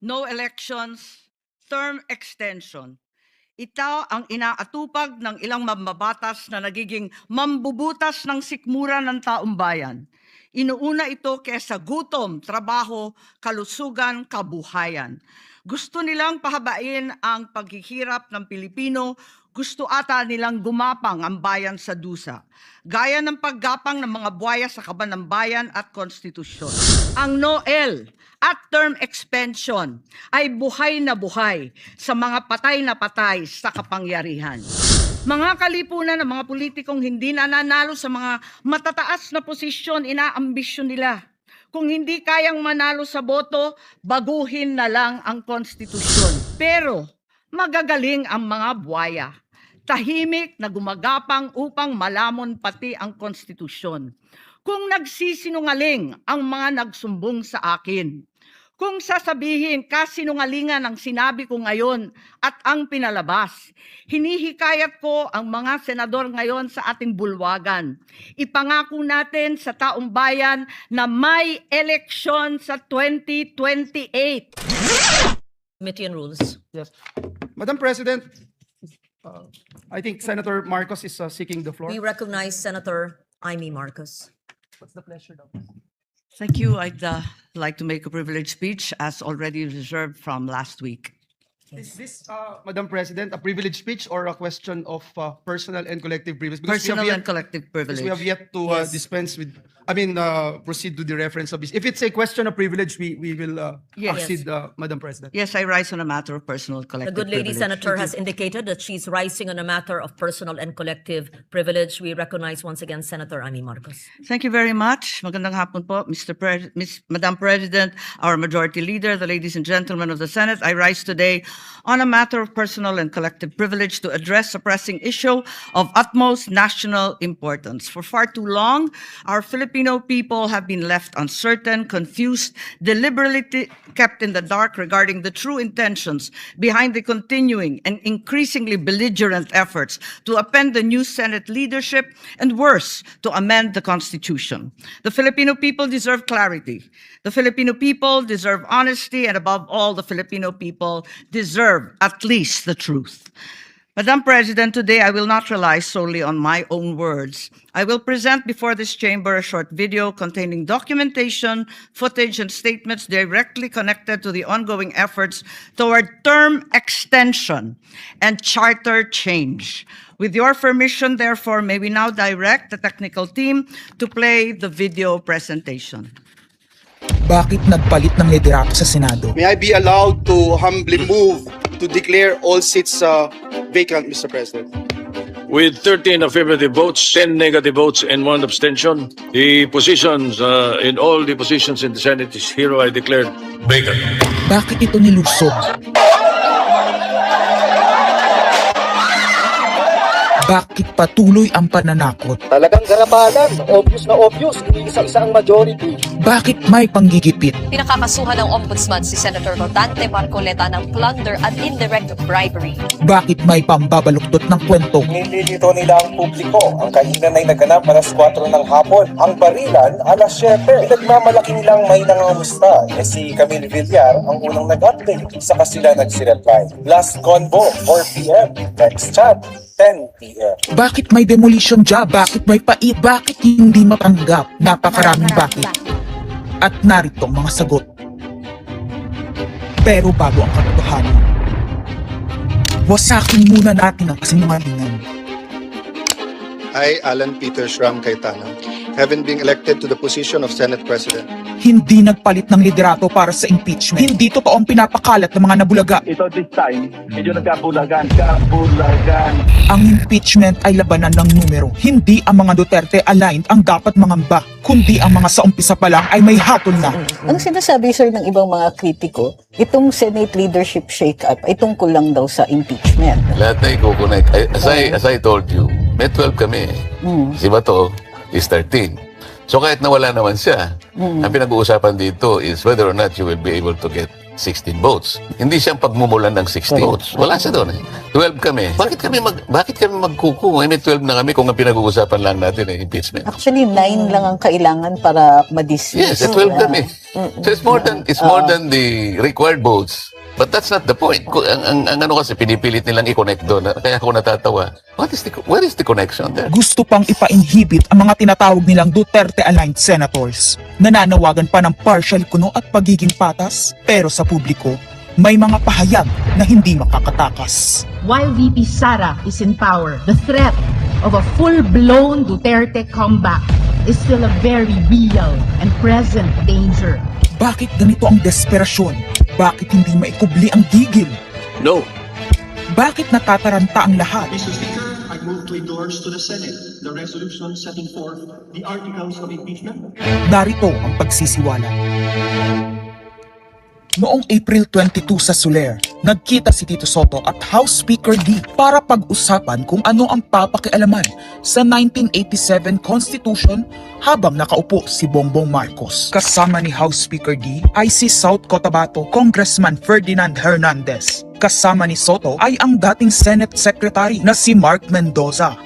no elections, term extension. Ito ang inaatupag ng ilang mambabatas na nagiging mambubutas ng sikmura ng taong bayan. Inuuna ito kaysa gutom, trabaho, kalusugan, kabuhayan. Gusto nilang pahabain ang paghihirap ng Pilipino, gusto ata nilang gumapang ang bayan sa dusa, gaya ng paggapang ng mga buhaya sa kaban ng bayan at konstitusyon. Ang NOEL at term expansion ay buhay na buhay sa mga patay na patay sa kapangyarihan. Mga kalipunan ng mga politikong hindi nananalo sa mga matataas na posisyon, inaambisyon nila. Kung hindi kayang manalo sa boto, baguhin na lang ang konstitusyon. Pero magagaling ang mga buhaya. Tahimik na gumagapang upang malamon pati ang konstitusyon. Kung nagsisinungaling ang mga nagsumbong sa akin, kung sasabihin kasinungalingan ang sinabi ko ngayon at ang pinalabas, hinihikayat ko ang mga senador ngayon sa ating bulwagan. Ipangako natin sa taong bayan na may eleksyon sa 2028. Committee on Rules. Yes. Madam President, I think Senator Marcos is seeking the floor. We recognize Senator Amy Marcos. What's the pleasure, Doc? Thank you. I'd like to make a privileged speech as already reserved from last week. Is this, Madam President, a privileged speech or a question of personal and collective privilege? Because Personal and collective because privilege. we have yet to Yes. dispense with, proceed to the reference of this. If it's a question of privilege, we will Yes. proceed, Madam President. Yes, I rise on a matter of personal The collective good lady privilege. senator has indicated that she's rising on a matter of personal and collective privilege. We recognize once again Senator Amy Marcos. Thank you very much. Magandang hapon po, Madam President, our Majority Leader, the ladies and gentlemen of the Senate. I rise today on a matter of personal and collective privilege to address a pressing issue of utmost national importance. For far too long, our Filipino people have been left uncertain, confused, deliberately kept in the dark regarding the true intentions behind the continuing and increasingly belligerent efforts to append the new Senate leadership and worse, to amend the Constitution. The Filipino people deserve clarity. The Filipino people deserve honesty, and above all, the Filipino people deserve at least the truth. Madam President, today I will not rely solely on my own words. I will present before this chamber a short video containing documentation, footage, and statements directly connected to the ongoing efforts toward term extension and charter change. With your permission, therefore, may we now direct the technical team to play the video presentation. Bakit nagpalit ng liderato sa Senado? May I be allowed to humbly move to declare all seats vacant, Mr. President? With 13 affirmative votes, 10 negative votes, and 1 abstention, the positions in all the positions in the Senate is hereby declared vacant. Bakit ito nilusog? Bakit patuloy ang pananakot? Talagang garabalan, obvious na obvious, iniisa-isa ang majority. Bakit may panggigipit? Pinakakasuhan ng Ombudsman si Senator Rodante Marcoleta ng plunder at indirect bribery. Bakit may pambabaluktot ng kwento? Nililito nila ang publiko. Ang kainan ay naganap alas 4 ng hapon. Ang barilan alas 7. Pinagmamalaki nilang may nangangamusta. Si Camille Villar ang unang nag-update. Saka sila nagsi-reply. Last convo, 4 p.m. Next chat, 10 p.m. Bakit may demolition job? Bakit may pait? Bakit hindi matanggap? Napakaraming bakit. At narito ang mga sagot. Pero bago ang katotohanan, wasakin muna natin ang kasinungalingan. I, Alan Peter Shram Cayetano, having been elected to the position of Senate President, Hindi nagpalit ng liderato para sa impeachment. Hindi totoo ang pinapakalat ng mga nabulaga. Ito this time, medyo nagkabulagan. Kabulagan. Ang impeachment ay labanan ng numero. Hindi ang mga Duterte aligned ang dapat mangamba, kundi ang mga sa umpisa pa lang ay may hatol na. Ang sinasabi sir ng ibang mga kritiko, itong Senate leadership shake-up ay tungkol lang daw sa impeachment. Lahat na i-connect. As I told you, may 12 kami. Si Bato is 13. So kahit nawala naman siya, ang pinag-uusapan dito is whether or not you will be able to get 16 votes. Hindi siya pagmumulan ng 16 votes. Wala siya doon eh. 12 kami. Bakit kami magkuku? May 12 na kami kung ang pinag-uusapan lang natin ay impeachment. Actually, 9 lang ang kailangan para ma-dismiss. Yes, 12 kami. So it's more than the required votes. But that's not the point. Ang ano kasi, pinipilit nilang i-connect doon. Kaya ako natatawa. Where is the connection there? Gusto pang ipa-inhibit ang mga tinatawag nilang Duterte-aligned senators. Nananawagan pa ng partial kuno at pagiging patas. Pero sa publiko, may mga pahayag na hindi makakatakas. While VP Sara is in power, the threat of a full-blown Duterte comeback is still a very real and present danger. Bakit ganito ang desperasyon? Bakit hindi maikubli ang gigil? No. Bakit natataranta ang lahat? Mr. Speaker, I move to endorse to the Senate the resolution setting forth the articles of impeachment. Narito ang pagsisiwala. Noong April 22 sa Soler, nagkita si Tito Soto at House Speaker D para pag-usapan kung ano ang papakialaman sa 1987 Constitution habang nakaupo si Bongbong Marcos. Kasama ni House Speaker D ay si South Cotabato Congressman Ferdinand Hernandez. Kasama ni Soto ay ang dating Senate Secretary na si Mark Mendoza.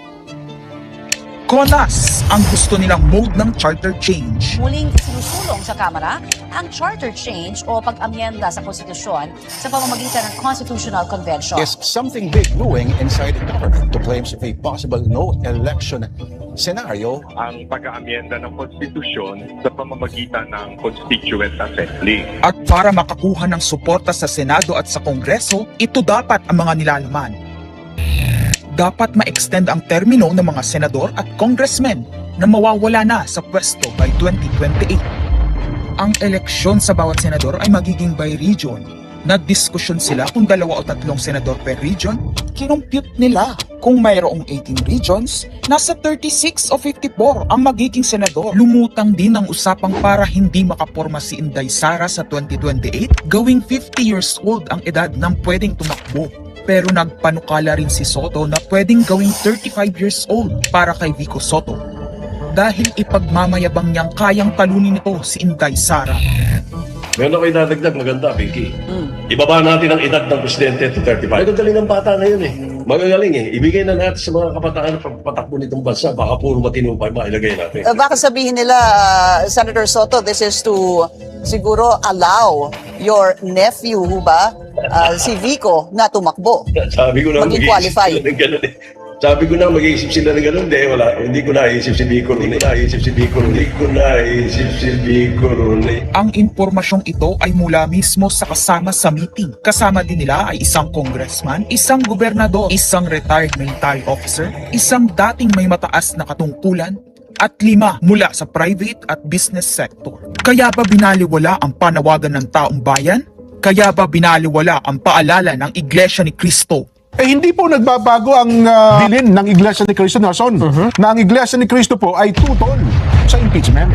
Konas ang gusto nilang mode ng charter change. Muling sinusulong sa Kamara ang charter change o pag-amyenda sa konstitusyon sa pamamagitan ng Constitutional Convention. Is something big brewing inside the government to claims of a possible no election scenario? Ang pag-aamyenda ng konstitusyon sa pamamagitan ng Constituent Assembly. At para makakuha ng suporta sa Senado at sa Kongreso, ito dapat ang mga nilalaman. Dapat ma-extend ang termino ng mga senador at congressmen na mawawala na sa pwesto by 2028. Ang eleksyon sa bawat senador ay magiging by region. Nagdiskusyon sila kung 2 o 3 senador per region. Kinumpute nila kung mayroong 18 regions, nasa 36 o 54 ang magiging senador. Lumutang din ang usapang para hindi makaporma si Inday Sara sa 2028, gawing 50 years old ang edad ng pwedeng tumakbo. Pero nagpanukala rin si Soto na pwedeng gawing 35 years old para kay Vico Soto. Dahil ipagmamayabang niyang kayang talunin ito si Inday Sara. Meron ako idadagdag, maganda, Vicky. Ibaba natin ang edad ng presidente to 35. Magagaling ang bata ngayon eh. Magagaling eh. Ibigay na natin sa mga kabataan na pagpatakbo nitong bansa. Baka puro matino pa ilagay natin. Baka sabihin nila, Senator Soto, this is to siguro allow your nephew, si Vico, na tumakbo. Sabi ko na maging qualify. Sabi ko na mag-iisip sila ng ganun. Hindi ko naisip si Vico ron. Ang impormasyong ito ay mula mismo sa kasama sa meeting. Kasama din nila ay isang congressman, isang gobernador, isang retired military officer, isang dating may mataas na katungkulan, at 5 mula sa private at business sector. Kaya ba binaliwala ang panawagan ng taong bayan? Kaya ba binaliwala ang paalala ng Iglesia ni Cristo? Hindi po nagbabago ang bilin ng Iglesia ni Cristo, Nelson, na ang Iglesia ni Cristo po ay tutol sa impeachment.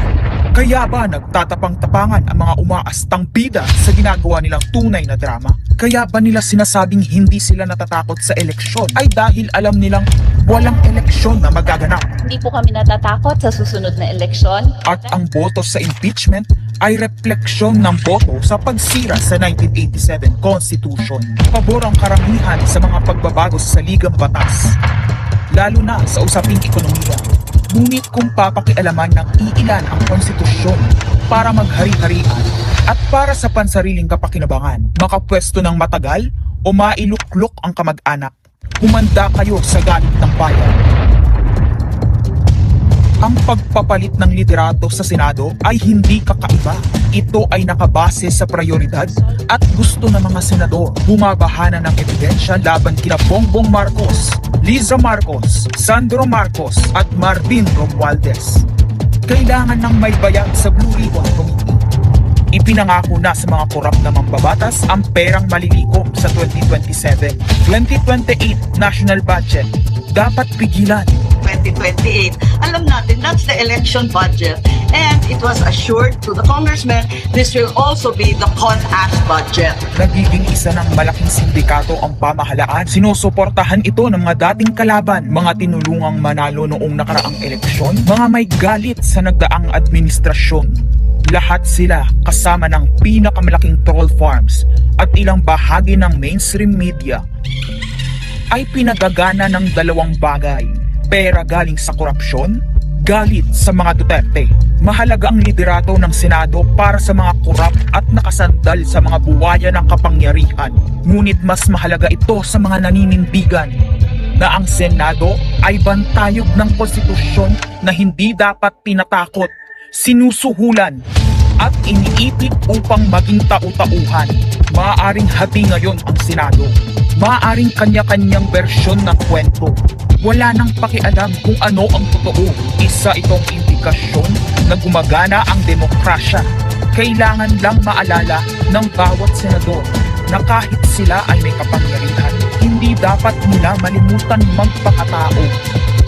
Kaya ba nagtatapang-tapangan ang mga umaastang bida sa ginagawa nilang tunay na drama? Kaya ba nila sinasabing hindi sila natatakot sa eleksyon ay dahil alam nilang walang eleksyon na magaganap? Hindi po kami natatakot sa susunod na eleksyon. At ang boto sa impeachment ay refleksyon ng boto sa pagsira sa 1987 Constitution. Pabor ang karamihan sa mga pagbabago sa saligang batas, lalo na sa usaping ekonomiya. Ngunit kung papakialaman ng iilan ang konstitusyon para maghari-harian at para sa pansariling kapakinabangan, makapwesto ng matagal o mailuklok ang kamag-anak, humanda kayo sa galit ng bayan. Ang pagpapalit ng liderato sa Senado ay hindi kakaiba. Ito ay nakabase sa prioridad at gusto ng mga senador. Bumabahana ng ebidensya laban kina Bongbong Marcos, Liza Marcos, Sandro Marcos at Marvin Romualdez. Kailangan ng may bayag sa Blue Ribbon Committee. Ipinangako na sa mga korap na mambabatas ang perang malilikom sa 2027. 2028 national budget dapat pigilan. 2028. Alam natin, that's the election budget. And it was assured to the congressman, this will also be the CONAS budget. Nagiging isa ng malaking sindikato ang pamahalaan. Sinusuportahan ito ng mga dating kalaban, mga tinulungang manalo noong nakaraang eleksyon, mga may galit sa nagdaang administrasyon. Lahat sila kasama ng pinakamalaking troll farms at ilang bahagi ng mainstream media ay pinagagana ng dalawang bagay. Pera galing sa korupsyon, galit sa mga Duterte. Mahalaga ang liderato ng Senado para sa mga korap at nakasandal sa mga buwaya ng kapangyarihan. Ngunit mas mahalaga ito sa mga naninindigan na ang Senado ay bantayog ng konstitusyon na hindi dapat tinatakot, sinusuhulan at iniipit upang maging tau-tauhan. Maaaring hati ngayon ang Senado. Maaaring kanya-kanyang bersyon ng kwento. Wala nang pakialam kung ano ang totoo. Isa itong indikasyon na gumagana ang demokrasya. Kailangan lang maalala ng bawat senador na kahit sila ay may kapangyarihan, hindi dapat nila malimutan magpakatao.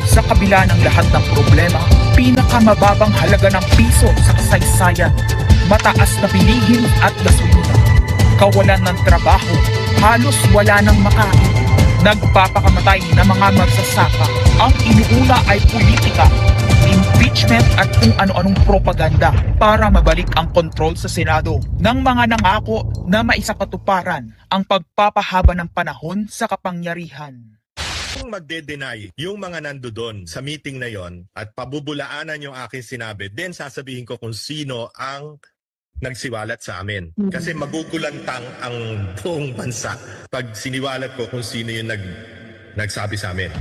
Sa kabila ng lahat ng problema, pinakamababang halaga ng piso sa kasaysayan, mataas na bilihin at gasolina, kawalan ng trabaho, halos wala nang makain, nagpapakamatay na mga magsasaka. Ang inuuna ay politika, impeachment at kung ano-anong propaganda para mabalik ang kontrol sa Senado ng mga nangako na maisakatuparan ang pagpapahaba ng panahon sa kapangyarihan. Kung magde-deny yung mga nandoon sa meeting na yon at pabubulaanan yung aking sinabi, then sasabihin ko kung sino ang nagsiwalat sa amin. Kasi magugulantang ang buong bansa pag siniwalat ko kung sino yung nagsabi sa amin.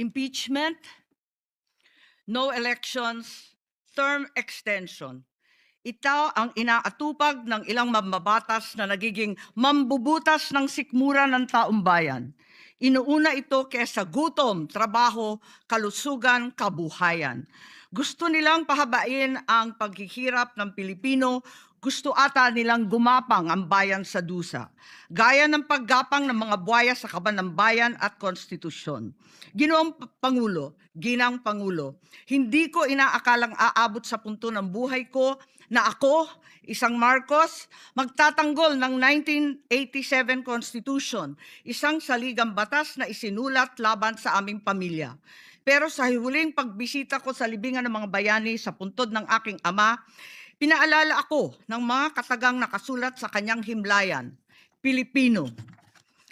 Impeachment, no elections, term extension. Ito ang inaatupag ng ilang mambabatas na nagiging mambubutas ng sikmura ng taong bayan. Inuuna ito kaysa gutom, trabaho, kalusugan, kabuhayan. Gusto nilang pahabain ang paghihirap ng Pilipino, gusto ata nilang gumapang ang bayan sa dusa, gaya ng paggapang ng mga buwaya sa kaban ng bayan at konstitusyon. Ginoong Pangulo, Ginang Pangulo, hindi ko inaakalang aabot sa punto ng buhay ko na ako, isang Marcos, magtatanggol ng 1987 Constitution, isang saligang batas na isinulat laban sa aming pamilya. Pero sa huling pagbisita ko sa libingan ng mga bayani sa puntod ng aking ama, pinaalala ako ng mga katagang nakasulat sa kanyang himlayan, Pilipino.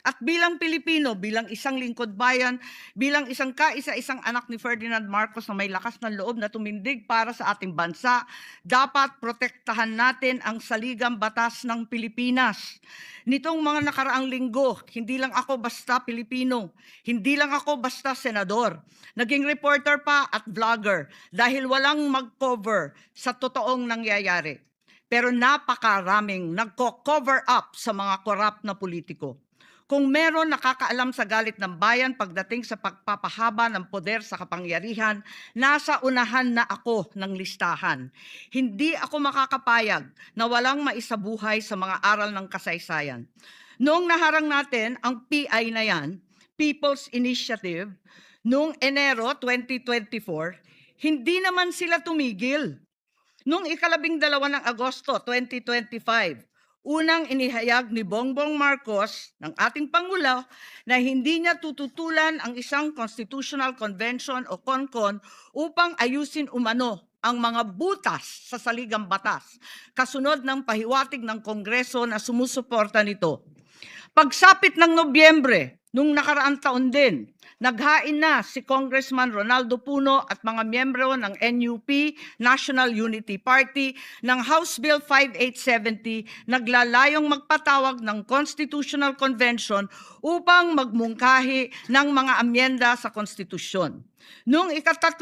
At bilang Pilipino, bilang isang lingkod bayan, bilang isang kaisa-isang anak ni Ferdinand Marcos na may lakas ng loob na tumindig para sa ating bansa, dapat protektahan natin ang saligang batas ng Pilipinas. Nitong mga nakaraang linggo, hindi lang ako basta Pilipino, hindi lang ako basta senador, naging reporter pa at vlogger dahil walang mag-cover sa totoong nangyayari. Pero napakaraming nagko-cover up sa mga korap na politiko. Kung meron nakakaalam sa galit ng bayan pagdating sa pagpapahaba ng poder sa kapangyarihan, nasa unahan na ako ng listahan. Hindi ako makakapayag na walang maisabuhay sa mga aral ng kasaysayan. Noong naharang natin ang PI na yan, People's Initiative, noong Enero 2024, hindi naman sila tumigil. Noong 12 ng Agosto 2025, unang inihayag ni Bongbong Marcos ng ating Pangulo na hindi niya tututulan ang isang Constitutional Convention o CONCON upang ayusin umano ang mga butas sa saligang batas, kasunod ng pahiwatig ng Kongreso na sumusuporta nito. Pagsapit ng Nobyembre, nung nakaraang taon din, naghain na si Congressman Ronaldo Puno at mga miyembro ng NUP, National Unity Party, ng House Bill 5870, naglalayong magpatawag ng Constitutional Convention upang magmungkahi ng mga amyenda sa konstitusyon. Noong 30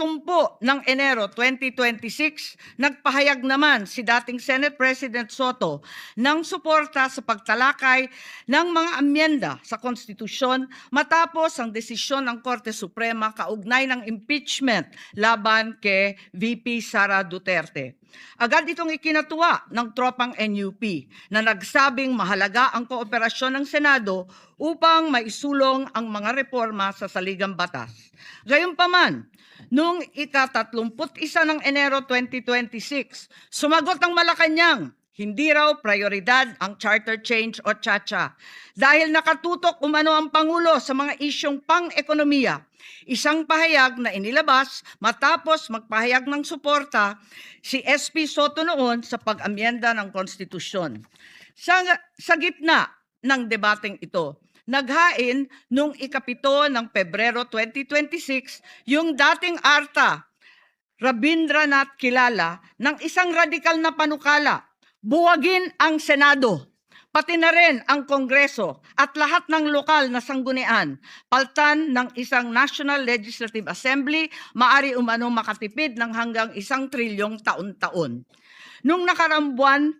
ng Enero 2026, nagpahayag naman si dating Senate President Soto ng suporta sa pagtalakay ng mga amyenda sa konstitusyon matapos ang desisyon ng Korte Suprema kaugnay ng impeachment laban kay VP Sara Duterte. Agad itong ikinatuwa ng tropang NUP na nagsabing mahalaga ang kooperasyon ng Senado upang maisulong ang mga reforma sa saligang batas. Gayunpaman, noong ika-31 ng Enero 2026, sumagot ang Malacanang, Hindi raw prioridad ang charter change o chacha. Dahil nakatutok umano ang Pangulo sa mga isyong pang-ekonomiya. Isang pahayag na inilabas matapos magpahayag ng suporta si SP Soto noon sa pag-amyenda ng konstitusyon. Sa gitna ng debateng ito, naghain noong ika-7 ng Pebrero 2026 yung dating ARTA, Rabindranath Kilala, ng isang radikal na panukala. Buwagin ang Senado, pati na rin ang Kongreso at lahat ng lokal na sanggunian. Paltan ng isang National Legislative Assembly, maari umano makatipid ng hanggang 1 trilyong taon-taon. Nung nakaraang buwan,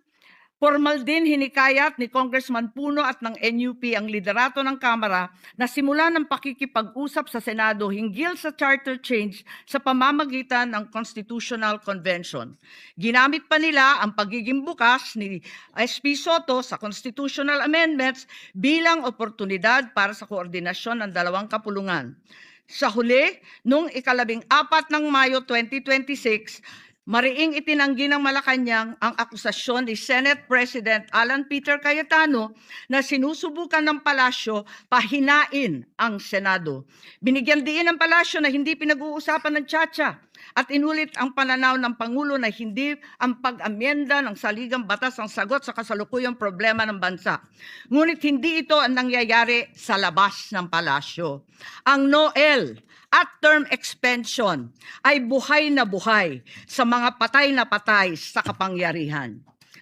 formal din hinikayat ni Congressman Puno at ng NUP ang liderato ng Kamara na simulan ng pakikipag-usap sa Senado hinggil sa charter change sa pamamagitan ng Constitutional Convention. Ginamit pa nila ang pagiging bukas ni SP Soto sa constitutional amendments bilang oportunidad para sa koordinasyon ng dalawang kapulungan. Sa huli, noong ika-14 ng Mayo 2026, mariing itinanggi ng Malacanang ang akusasyon ni Senate President Alan Peter Cayetano na sinusubukan ng palasyo pahinain ang Senado. Binigyan diin ng palasyo na hindi pinag-uusapan ng chacha at inulit ang pananaw ng Pangulo na hindi ang pag-amyenda ng saligang batas ang sagot sa kasalukuyang problema ng bansa. Ngunit hindi ito ang nangyayari sa labas ng palasyo. Ang NOEL at term expansion ay buhay na buhay sa mga patay na patay sa kapangyarihan.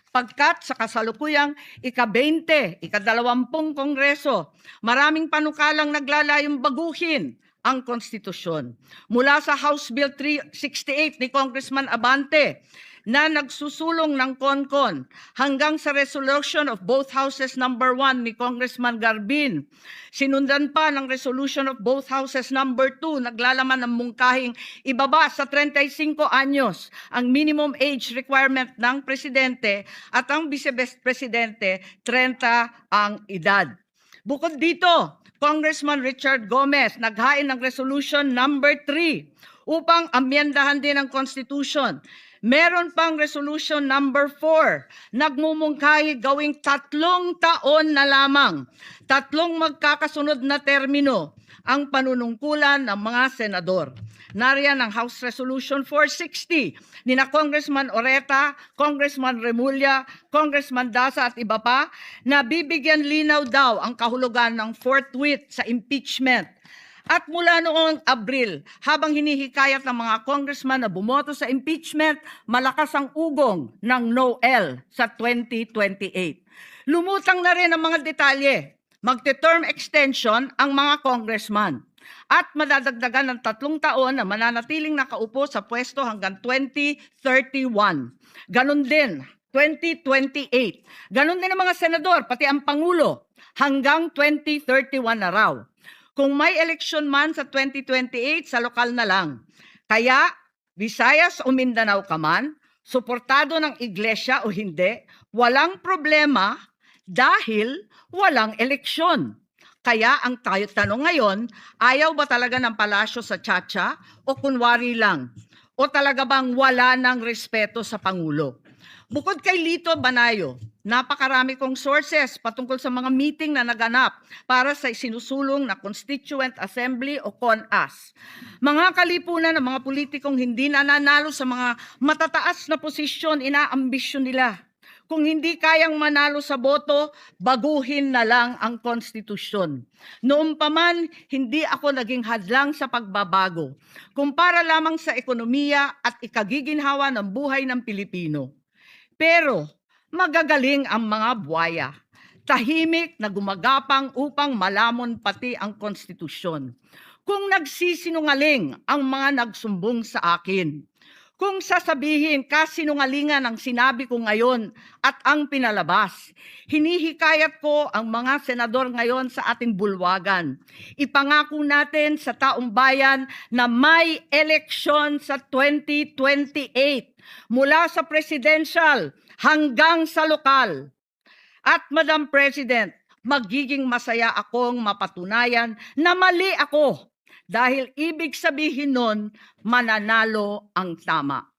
Pagkat sa kasalukuyang ika-20, ika-20 Kongreso, maraming panukalang naglalayong baguhin ang konstitusyon. Mula sa House Bill 368 ni Congressman Abante, na nagsusulong ng CONCON hanggang sa resolution of both houses number 1 ni Congressman Garbin. Sinundan pa ng resolution of both houses number 2, naglalaman ng mungkahing ibaba sa 35 anyos ang minimum age requirement ng presidente at ang vice-presidente 30 ang edad. Bukod dito, Congressman Richard Gomez naghain ng resolution number 3 upang amyendahan din ang Constitution. Meron pang resolution number 4, nagmumungkahi gawing 3 taon na lamang, 3 magkakasunod na termino ang panunungkulan ng mga senador. Nariyan ang House Resolution 460 ni na Congressman Oreta, Congressman Remulla, Congressman Dasa at iba pa na bibigyan linaw daw ang kahulugan ng forthwith sa impeachment. At mula noong Abril, habang hinihikayat ng mga congressman na bumoto sa impeachment, malakas ang ugong ng NOEL sa 2028. Lumutang na rin ang mga detalye. Magte-term extension ang mga congressman at madadagdagan ng 3 taon na mananatiling nakaupo sa pwesto hanggang 2031. Ganon din, 2028. Ganon din ang mga senador, pati ang Pangulo, hanggang 2031 na raw. Kung may eleksyon man sa 2028, sa lokal na lang. Kaya, Visayas o Mindanao ka man, suportado ng iglesia o hindi, walang problema dahil walang eleksyon. Kaya ang tanong ngayon, ayaw ba talaga ng palasyo sa chacha o kunwari lang? O talaga bang wala ng respeto sa Pangulo? Bukod kay Lito Banayo, napakarami kong sources patungkol sa mga meeting na naganap para sa sinusulong na Constituent Assembly o CONAS. Mga kalipunan ng mga politikong hindi nananalo sa mga matataas na posisyon, inaambisyon nila. Kung hindi kayang manalo sa boto, baguhin na lang ang konstitusyon. Noon pa man, hindi ako naging hadlang sa pagbabago, kumpara lamang sa ekonomiya at ikagiginhawa ng buhay ng Pilipino. Pero magagaling ang mga buwaya, tahimik na gumagapang upang malamon pati ang konstitusyon. Kung nagsisinungaling ang mga nagsumbong sa akin, kung sasabihin kasinungalingan ang sinabi ko ngayon at ang pinalabas, hinihikayat ko ang mga senador ngayon sa ating bulwagan. Ipangako natin sa taong bayan na may eleksyon sa 2028 mula sa presidential hanggang sa lokal. At Madam President, magiging masaya akong mapatunayan na mali ako. Dahil ibig sabihin nun, mananalo ang tama.